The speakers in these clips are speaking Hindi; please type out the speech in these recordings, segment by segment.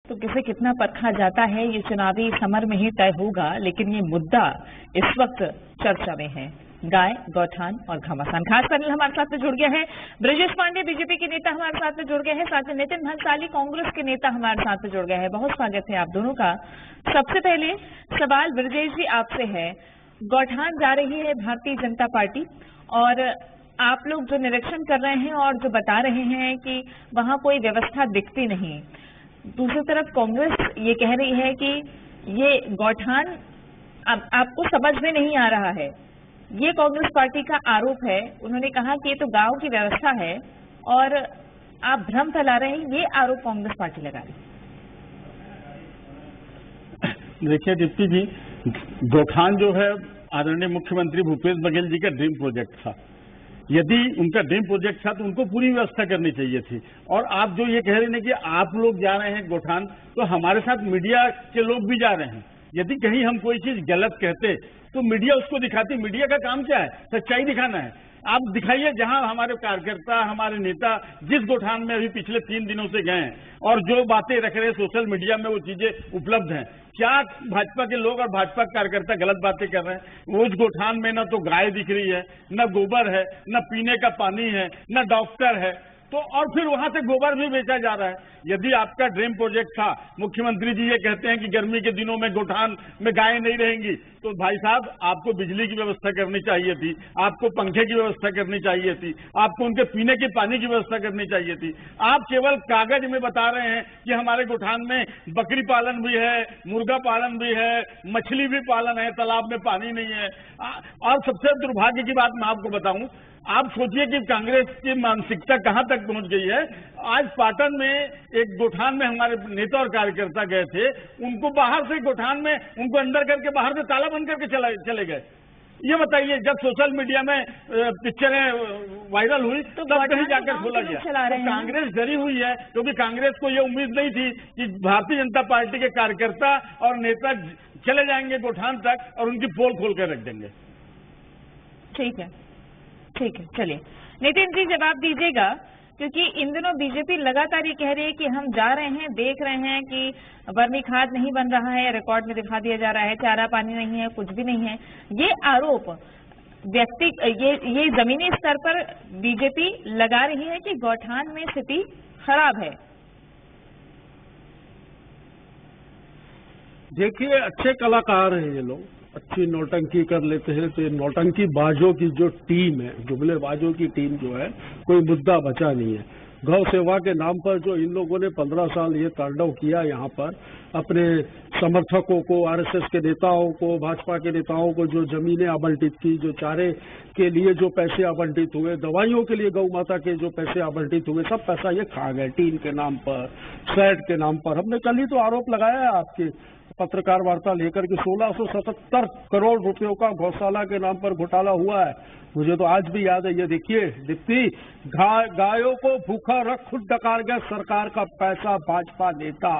तो किसे कितना परखा जाता है ये चुनावी समर में ही तय होगा, लेकिन ये मुद्दा इस वक्त चर्चा में है। गाय, गौठान और घमासान। खास पैनल हमारे साथ में जुड़ गया है ब्रजेश पांडे, बीजेपी के नेता हमारे साथ में जुड़ गए हैं, साथ में नितिन भंसाली, कांग्रेस के नेता हमारे साथ में जुड़ गए हैं। बहुत स्वागत है आप दोनों का। सबसे पहले सवाल ब्रजेश जी आपसे है, गौठान जा रही है भारतीय जनता पार्टी और आप लोग जो निरीक्षण कर रहे हैं और जो बता रहे हैं कि वहां कोई व्यवस्था दिखती नहीं, दूसरी तरफ कांग्रेस ये कह रही है कि ये गौठान आपको समझ में नहीं आ रहा है। ये कांग्रेस पार्टी का आरोप है। उन्होंने कहा कि ये तो गांव की व्यवस्था है और आप भ्रम फैला रहे हैं, ये आरोप कांग्रेस पार्टी लगा रही है। देखिए दीप्ति जी, गौठान जो है आदरणीय मुख्यमंत्री भूपेश बघेल जी का ड्रीम प्रोजेक्ट था। यदि उनका ड्रीम प्रोजेक्ट था तो उनको पूरी व्यवस्था करनी चाहिए थी। और आप जो ये कह रहे हैं कि आप लोग जा रहे हैं गौठान, तो हमारे साथ मीडिया के लोग भी जा रहे हैं। यदि कहीं हम कोई चीज गलत कहते तो मीडिया उसको दिखाती। मीडिया का काम क्या है? सच्चाई दिखाना है। आप दिखाइए जहां हमारे कार्यकर्ता, हमारे नेता जिस गौठान में अभी पिछले 3 दिनों से गए हैं और जो बातें रख रहे हैं सोशल मीडिया में, वो चीजें उपलब्ध हैं। क्या भाजपा के लोग और भाजपा कार्यकर्ता गलत बातें कर रहे हैं? उस गौठान में न तो गाय दिख रही है, न गोबर है, न पीने का पानी है, न डॉक्टर है, तो और फिर वहां से गोबर भी बेचा जा रहा है। यदि आपका ड्रीम प्रोजेक्ट था, मुख्यमंत्री जी ये कहते हैं कि गर्मी के दिनों में गौठान में गायें नहीं रहेंगी, तो भाई साहब आपको बिजली की व्यवस्था करनी चाहिए थी, आपको पंखे की व्यवस्था करनी चाहिए थी, आपको उनके पीने के पानी की व्यवस्था करनी चाहिए थी। आप केवल कागज में बता रहे हैं कि हमारे गौठान में बकरी पालन भी है, मुर्गा पालन भी है, मछली भी पालन है, तालाब में पानी नहीं है। और सबसे दुर्भाग्य की बात मैं आपको बताऊं, आप सोचिए कि कांग्रेस की मानसिकता कहां तक पहुंच गई है। आज पाटन में एक गौठान में हमारे नेता और कार्यकर्ता गए थे, उनको बाहर से गौठान में उनको अंदर करके बाहर से ताला बंद करके चले गए। ये बताइए, जब सोशल मीडिया में पिक्चरें वायरल हुई तो तब कहीं जाकर खोला गया। तो कांग्रेस डरी हुई है, क्योंकि कांग्रेस को ये उम्मीद नहीं थी कि भारतीय जनता पार्टी के कार्यकर्ता और नेता चले जाएंगे गौठान तक और उनकी पोल खोल कर रख देंगे। ठीक है, ठीक है, चलिए नितिन जी जवाब दीजिएगा, क्योंकि इन दिनों बीजेपी लगातार ये कह रही है कि हम जा रहे हैं, देख रहे हैं कि वर्मी खाद नहीं बन रहा है, रिकॉर्ड में दिखा दिया जा रहा है, चारा पानी नहीं है, कुछ भी नहीं है। ये आरोप ये जमीनी स्तर पर बीजेपी लगा रही है कि गौठान में स्थिति खराब है। देखिए, अच्छे कलाकार हैं ये लोग, अच्छी नौटंकी कर लेते हैं। तो ये नौटंकी बाजों की जो टीम है, जुमलेबाजों की टीम जो है, कोई मुद्दा बचा नहीं है। गौ सेवा के नाम पर जो इन लोगों ने 15 साल ये तांडव किया यहाँ पर, अपने समर्थकों को, आरएसएस के नेताओं को, भाजपा के नेताओं को जो जमीनें आवंटित की, जो चारे के लिए जो पैसे आवंटित हुए, दवाइयों के लिए गौ माता के जो पैसे आवंटित हुए, सब पैसा ये खा गए टीन के नाम पर, सैट के नाम पर। हमने कल ही तो आरोप लगाया है आपके पत्रकार वार्ता लेकर के 1677 करोड़ रुपयों का गौशाला के नाम पर घोटाला हुआ है। मुझे तो आज भी याद है। ये देखिए दीप्ति, गायों को भूखा रख खुद डकार गया सरकार का पैसा भाजपा नेता।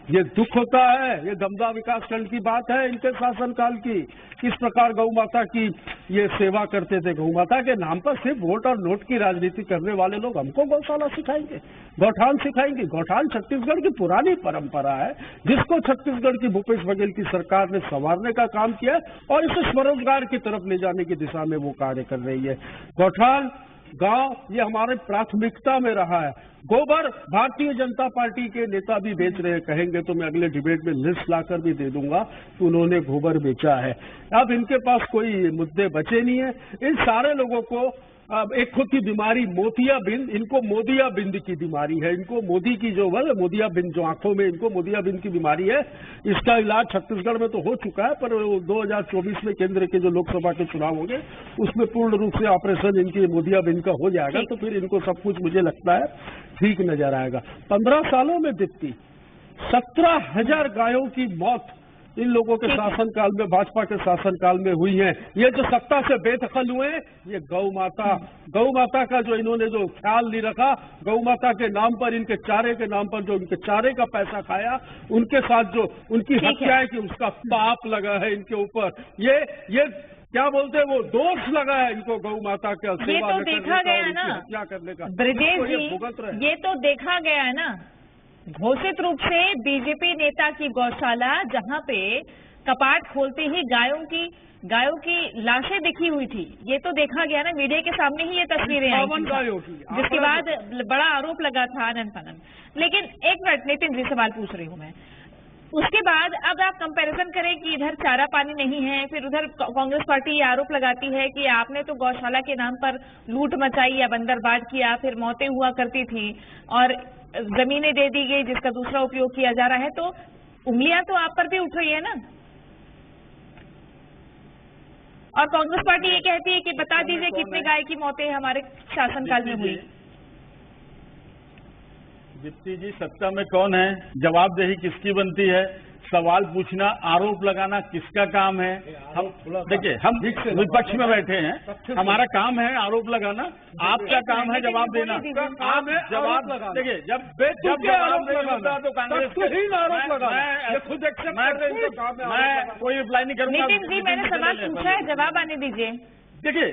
ये दुख होता है। ये दमदा विकासखंड की बात है इनके शासनकाल की। किस प्रकार गौ माता की ये सेवा करते थे। गौ माता के नाम पर सिर्फ वोट और नोट की राजनीति करने वाले लोग हमको गौशाला सिखाएंगे, गौठान सिखाएंगे। गौठान छत्तीसगढ़ की पुरानी परंपरा है, जिसको छत्तीसगढ़ की भूपेश बघेल की सरकार ने संवारने का काम किया है और इसे स्वरोजगार की तरफ ले जाने की दिशा में वो कार्य कर रही है। गौठान, गांव, ये हमारे प्राथमिकता में रहा है। गोबर भारतीय जनता पार्टी के नेता भी बेच रहे हैं। कहेंगे तो मैं अगले डिबेट में लिस्ट लाकर भी दे दूंगा कि उन्होंने गोबर बेचा है। अब इनके पास कोई मुद्दे बचे नहीं है। इन सारे लोगों को अब एक खुद की बीमारी मोतियाबिंद, इनको मोदियाबिंद की बीमारी है। इनको मोदी की जो मोदियाबिंद, जो आंखों में इनको मोदियाबिंद की बीमारी है, इसका इलाज छत्तीसगढ़ में तो हो चुका है, पर 2024 में केंद्र के जो लोकसभा के चुनाव होंगे उसमें पूर्ण रूप से ऑपरेशन इनकी मोदियाबिंद का हो जाएगा, तो फिर इनको सब कुछ मुझे लगता है ठीक नजर आएगा। 15 सालों में दीप्ति 17,000 गायों की मौत इन लोगों के शासनकाल में, भाजपा के शासनकाल में हुई है। ये जो सत्ता से बेदखल हुए, ये गौ माता का जो इन्होंने जो ख्याल नहीं रखा, गौ माता के नाम पर, इनके चारे के नाम पर जो इनके चारे का पैसा खाया, उनके साथ जो उनकी हत्या है कि उसका पाप लगा है इनके ऊपर। ये क्या बोलते हैं, वो दोष लगा है इनको गौ माता का सेवा देखा गया है ना, हत्या करने का। ब्रजेश जी, ये तो देखा गया है ना घोषित रूप से बीजेपी नेता की गौशाला, जहां पे कपाट खोलते ही गायों की लाशें दिखी हुई थी। ये तो देखा गया ना, मीडिया के सामने ही ये तस्वीरें आई थी, जिसके बाद बड़ा आरोप लगा था आनन फानन। लेकिन एक मिनट नितिन जी, सवाल पूछ रही हूं मैं। उसके बाद अब आप कंपैरिजन करें कि इधर चारा पानी नहीं है, फिर उधर कांग्रेस पार्टी ये आरोप लगाती है कि आपने तो गौशाला के नाम पर लूट मचाई या बंदरबांट किया, फिर मौतें हुआ करती थी और जमीनें दे दी गई जिसका दूसरा उपयोग किया जा रहा है, तो उंगलियां तो आप पर भी उठ रही है ना। और कांग्रेस पार्टी ये कहती है कि बता दीजिए कितने गाय की मौतें हमारे शासनकाल में हुई। दीप्ति जी, सत्ता में कौन है? जवाबदेही किसकी बनती है? सवाल पूछना, आरोप लगाना किसका काम है? हम देखिए, हम विपक्ष में बैठे हैं, हमारा काम है आरोप लगाना, आपका काम है जवाब देना। आप जवाब देखिए, जब जवाब नहीं होता तो कांग्रेस मैं कोई रिप्लाई नहीं करूंगा। नितिन जी, मैंने सवाल पूछा है, जवाब आने दीजिए। देखिए,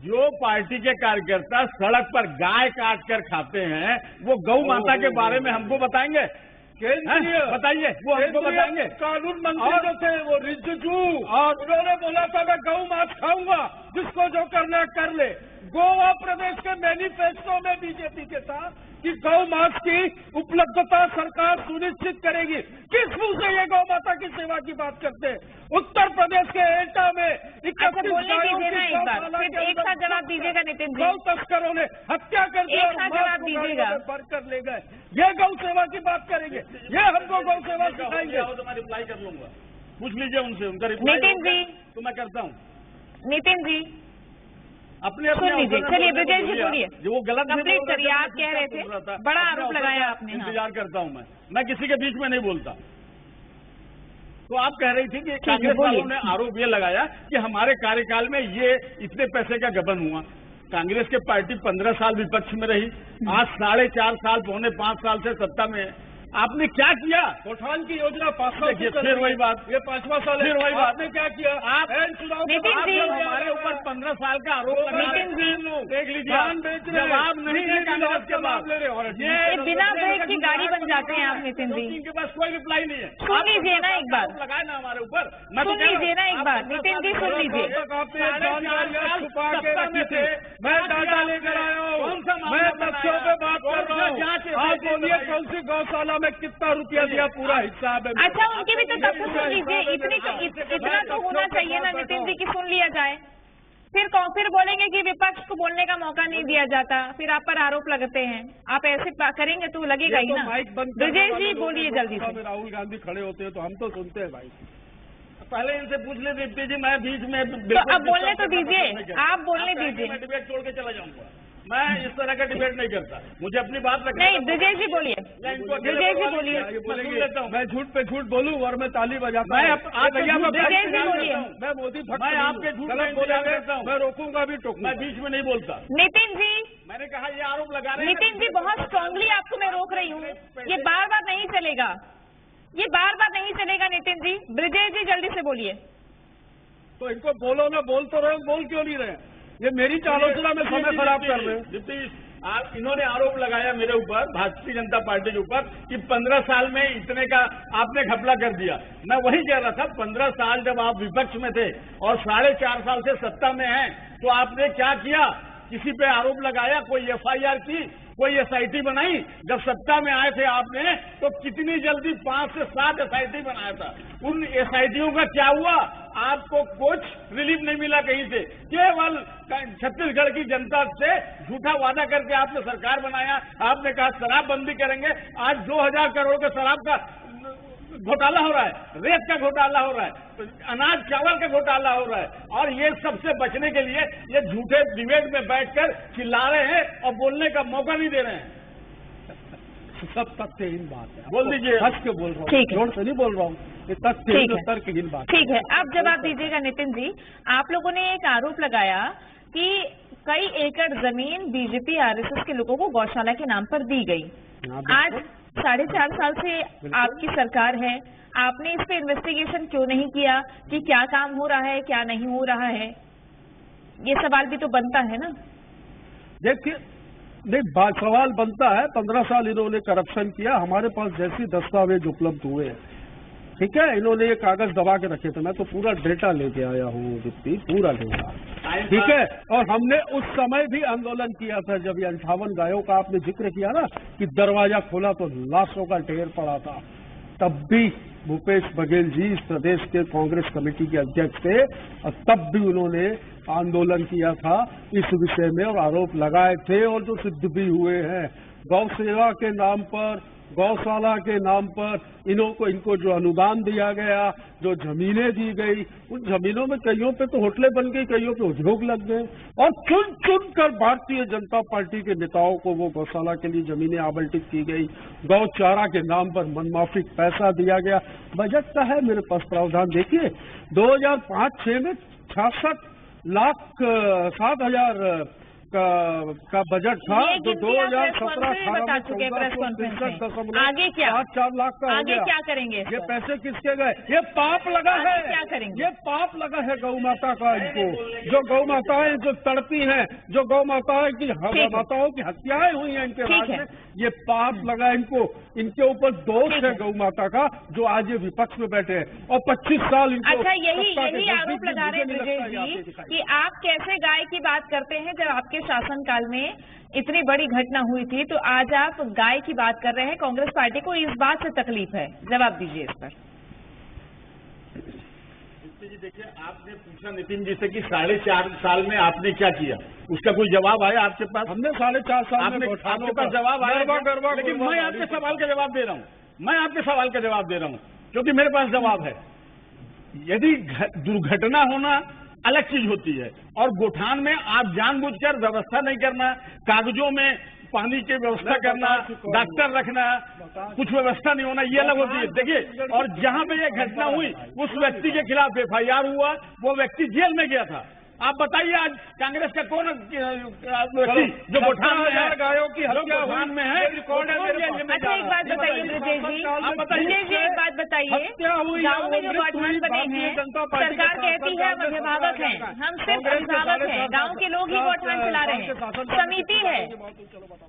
जो पार्टी के कार्यकर्ता सड़क पर गाय काट कर खाते हैं, वो गौ माता के बारे में हमको बताएंगे? बताइए, वो हमको बताएंगे? कानून मंत्री जो थे वो रिजिजू, और उन्होंने बोला था मैं गौ मांस खाऊंगा, जिसको जो करना है कर ले। गोवा प्रदेश के मैनिफेस्टो में बीजेपी के था कि गौ मांस की उपलब्धता सरकार सुनिश्चित करेगी। किस मुंह से ये गौ माता की सेवा की बात करते हैं? उत्तर प्रदेश के एटा में 31 बोलने दीजिए ना एक बार, फिर एक साथ जवाब दीजिएगा नितिन जी। गौ तस्करों ने हत्या कर दी और जवाब दीजिएगा, कर ले गए। ये गौ सेवा की बात करेंगे, ये हमको गौ सेवा सिखाएंगे। तो मैं रिप्लाई कर लूंगा, पूछ लीजिए उनसे, उनका रिप्लाई नितिन जी तो मैं करता हूँ। नितिन जी अपने सुन लीजिए, चलिए ब्रिजेश जी बोलिए, वो गलत कंप्लीट करिए। आप कह रहे थे, बड़ा आरोप लगाया आपने। इंतजार करता हूँ मैं किसी के बीच में नहीं बोलता। तो आप कह रही थी कि कांग्रेस वालों ने आरोप ये लगाया कि हमारे कार्यकाल में ये इतने पैसे का गबन हुआ। कांग्रेस के पार्टी 15 साल विपक्ष में रही, आज 4.5 साल, पौने 5 साल से सत्ता में है। आपने क्या किया? गोठान की योजना 5 साल, फिर वही बात, ये 5वां साल, फिर वही बात। आपने क्या किया? आप हमारे ऊपर 15 साल का आरोप लगा रहे हैं, देख लीजिए, जवाब नहीं है कांग्रेस के पास। ये बिना ब्रेक की गाड़ी बन जाते हैं आप नितिन जी। इनके पास कोई रिप्लाई नहीं है। सुन लीजिए ना एक बार, लगाए ना हमारे ऊपर। सुन लीजिए ना एक बार नितिन जी, सुन लीजिए। मैं डाटा लेकर आया हूँ, मैं तथ्यों पे बात कर रहा हूँ। आप बोलिए कौन सी गौशाला में कितना रुपया दिया, पूरा हिसाब है। अच्छा, उनके भी तो तथ्य सुन लीजिए। इतना तो होना चाहिए ना नितिन जी की सुन लिया जाए। फिर बोलेंगे कि विपक्ष को बोलने का मौका नहीं दिया जाता, फिर आप पर आरोप लगते हैं। आप ऐसे करेंगे तो लगेगा ही ना। ब्रिजेश जी बोलिए जल्दी से। राहुल गांधी खड़े होते हैं तो हम तो सुनते हैं भाई। पहले इनसे पूछ ले दीप्ति जी, मैं बीच में तो अब बोलने तो दीजिए, आप बोलने दीजिए। मैं डिबेट छोड़ के चला जाऊंगा। मैं इस तरह का डिबेट नहीं करता, मुझे अपनी बात रखनी। नहीं, ब्रिजेश जी बोलिए, ब्रिजेश जी बोलिए। मैं झूठ पे झूठ बोलूं और मैं ताली बजाता हूँ। ब्रिजेश जी बोलिए। मैं मोदी भक्त, मैं आपके झूठ बोलेंगे, मैं रोकूंगा भी, टोकूंगा। मैं बीच में नहीं बोलता। नितिन जी, मैंने कहा ये आरोप लगा रहे हैं। नितिन जी, बहुत स्ट्रांगली आपको मैं रोक रही हूँ, ये बार बार नहीं चलेगा, ये बार बार नहीं चलेगा नितिन जी। ब्रिजेश जी जल्दी से बोलिए। तो इनको बोलो ना, बोल तो रहे, बोल क्यों नहीं रहे? ये मेरी आलोचना में समय खराब कर रहे हैं। इन्होंने आरोप लगाया मेरे ऊपर, भारतीय जनता पार्टी के ऊपर, कि 15 साल में इतने का आपने घपला कर दिया। मैं वही कह रहा था, 15 साल जब आप विपक्ष में थे और 4.5 साल से सत्ता में हैं, तो आपने क्या किया? किसी पे आरोप लगाया? कोई FIR की? कोई SIT बनाई? जब सत्ता में आए थे आपने तो कितनी जल्दी 5 से 7 SIT बनाया था। उन SITों का क्या हुआ? आपको कुछ रिलीफ नहीं मिला कहीं से। केवल छत्तीसगढ़ की जनता से झूठा वादा करके आपने सरकार बनाया। आपने कहा शराबबंदी करेंगे, आज 2000 करोड़ के शराब का घोटाला हो रहा है, रेत का घोटाला हो रहा है, अनाज चावल का घोटाला हो रहा है, और ये सबसे बचने के लिए ये झूठे डिबेट में बैठकर चिल्ला रहे हैं और बोलने का मौका नहीं दे रहे हैं। सब तथ्यहीन बात है, बोल दीजिए। हंस के बोल रहा हूँ, जोर से नहीं बोल रहा हूँ, ये तथ्यहीन तर्कहीन बात। ठीक है, अब जवाब दीजिएगा नितिन जी। आप लोगों ने एक आरोप लगाया कि कई एकड़ जमीन बीजेपी RSS के लोगों को गौशाला के नाम पर दी गई। आज 4.5 साल से आपकी सरकार है, आपने इस पे इन्वेस्टिगेशन क्यों नहीं किया कि क्या काम हो रहा है, क्या नहीं हो रहा है? ये सवाल भी तो बनता है ना। देखिए, नहीं, सवाल बनता है 15 साल इन्होंने करप्शन किया, हमारे पास जैसी दस्तावेज उपलब्ध हुए हैं, ठीक है, इन्होंने ये कागज दबा के रखे थे, मैं तो पूरा डेटा लेके आया हूँ दीप्ति, पूरा डेटा, ठीक है। और हमने उस समय भी आंदोलन किया था जब ये 58 गायों का आपने जिक्र किया ना कि दरवाजा खोला तो लाशों का ढेर पड़ा था, तब भी भूपेश बघेल जी इस प्रदेश के कांग्रेस कमेटी के अध्यक्ष थे और तब भी उन्होंने आंदोलन किया था इस विषय में और आरोप लगाए थे और जो सिद्ध भी हुए हैं। गौ सेवा के नाम पर, गौशाला के नाम पर इनको जो अनुदान दिया गया, जो जमीनें दी गई, उन जमीनों में कईयों पे तो होटलें बन गई, कईयों पे उद्योग लग गए और चुन चुन कर भारतीय जनता पार्टी के नेताओं को वो गौशाला के लिए जमीनें आवंटित की गई, गौचारा के नाम पर मनमाफिक पैसा दिया गया। बजट का है मेरे पास प्रावधान, देखिए 2005-06 में 66,07,000 का बजट था, जो 2017-18 बता चुके प्रेस कॉन्फ्रेंस में। आगे क्या, 4 लाख का आगे क्या करेंगे? ये पैसे किसके गए? ये पाप लगा है, क्या करेंगे? ये पाप लगा है गौ माता का, इनको जो गौ माताएं जो तड़पी हैं, जो गौ माताओं की हत्याएं हुई हैं इनके राज में, ये पाप लगा इनको, इनके ऊपर दोष है गौ माता का, जो आज ये विपक्ष में बैठे हैं और 25 साल इनको। अच्छा, यही आरोप लगा रहे हैं ब्रजेश जी कि आप कैसे गाय की बात करते हैं जब आपके शासनकाल में इतनी बड़ी घटना हुई थी, तो आज आप गाय की बात कर रहे हैं। कांग्रेस पार्टी को इस बात से तकलीफ है, जवाब दीजिए इस पर। जी देखिए, आपने पूछा नितिन जी से कि 4.5 साल में आपने क्या किया, उसका कोई जवाब आया आपके पास? हमने 4.5 साल में आपके पास जवाब आया, लेकिन मैं आपके सवाल का जवाब दे रहा हूँ, मैं आपके सवाल का जवाब दे रहा हूँ क्योंकि मेरे पास जवाब है। यदि दुर्घटना होना अलग चीज होती है और गोठान में आप जानबूझकर व्यवस्था नहीं करना, कागजों में पानी की व्यवस्था करना, डॉक्टर रखना, कुछ व्यवस्था नहीं होना, ये अलग होती है। देखिए, और जहां पे ये घटना हुई उस व्यक्ति के खिलाफ FIR हुआ, वो व्यक्ति जेल में गया था। आप बताइए आज कांग्रेस का कौन व्यक्ति जो गोठान में है, गायों की हत्या गोठान में है, रिकॉर्ड है मेरे पास। अच्छा, एक बात बताइए ब्रजेश जी, एक बात बताइए, गाँव में जो गोठान बने हैं, सरकार कहती है हम अभिभावक हैं, हम सिर्फ अभिभावक हैं, गाँव के लोग ही गोठान चला रहे हैं, समिति है,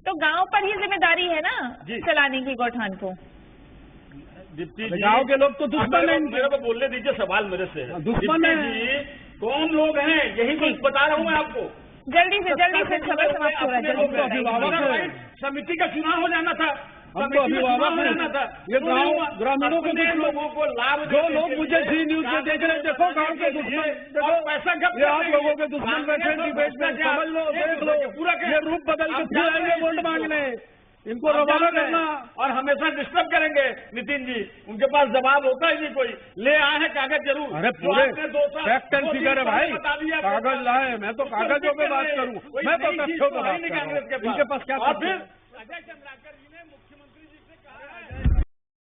तो गाँव पर ही जिम्मेदारी है ना चलाने की गोठान को। गाँव के लोग तो दुश्मन है, मेरे को बोलने दीजिए, सवाल मेरे से है। दुश्मन है, कौन लोग हैं यही कुछ बता रहा हूँ मैं आपको। जल्दी से समय समाप्त हो रहा है। समिति का चुनाव हो जाना था, हमको अभिभावक रहना था। ये गाँव ग्रामीणों को, कुछ लोगों को लाभ, जो लोग मुझे जी न्यूज में देख रहे हैं, देखो गाँव के दुश्मन, देखो पैसा ये आप लोगों के दुश्मन बैठे डिबेट में, समझ लो, देख लो, ये रूप बदल के फिर आएंगे वोट मांगने, इनको रवाना करना और हमेशा डिस्टर्ब करेंगे। नितिन जी, उनके पास जवाब होता ही नहीं कोई, ले आए हैं कागज जरूर। अरे पूरे फैक्ट एंड फिगर है भाई, कागज लाए, मैं तो कागजों पे बात करूँ, मैं तो तथ्यों पे बात कर रहा हूँ, इनके पास क्या। और फिर अजय चंद्राकर जी ने मुख्यमंत्री जी से कहा है